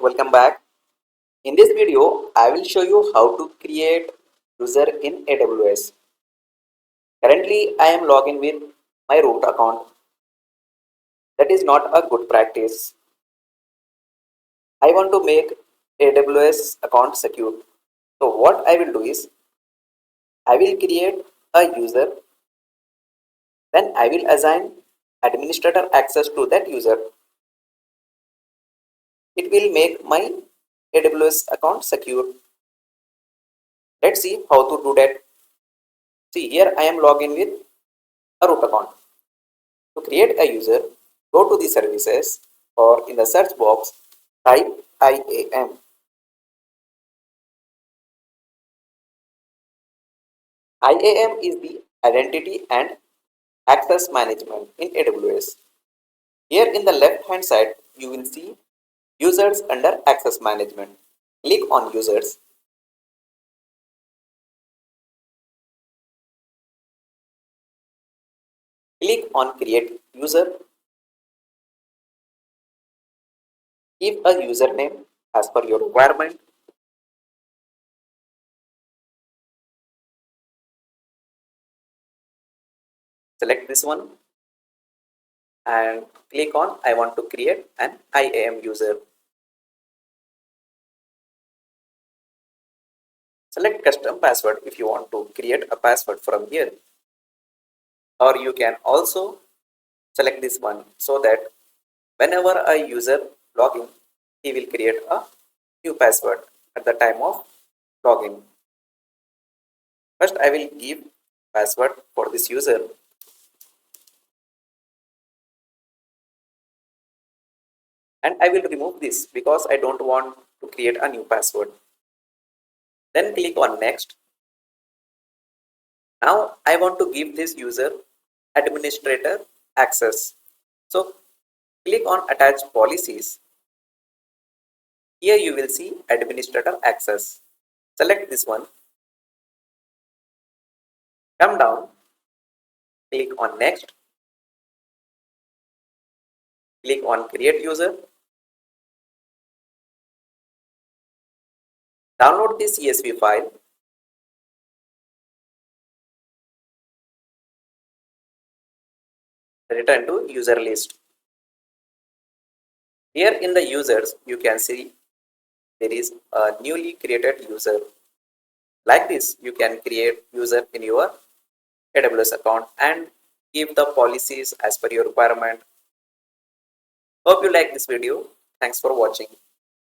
Welcome back. In this video, I will show you how to create user in AWS. Currently, I am logged in with my root account. That is not a good practice. I want to make AWS account secure. So what I will do is, I will create a user, then I will assign administrator access to that user. It will make my AWS account secure. Let's see how to do that. See, here I am logged in with a root account. To create a user, go to the services or in the search box, type IAM. IAM is the Identity and Access Management in AWS. Here in the left hand side, you will see Users under Access Management. Click on Users. Click on Create User. Give a username as per your requirement. Select this one and click on I want to create an IAM user. Select custom password if you want to create a password from here, or you can also select this one so that whenever a user login, he will create a new password at the time of login. First, I will give password for this user. And I will remove this because I don't want to create a new password. Then click on next. Now I want to give this user administrator access. So click on attach policies. Here you will see administrator access. Select this one. Come down. Click on next. Click on create user. Download this CSV file. Return to user list. Here in the users, you can see there is a newly created user. Like this, you can create user in your AWS account and give the policies as per your requirement. Hope you like this video. Thanks for watching.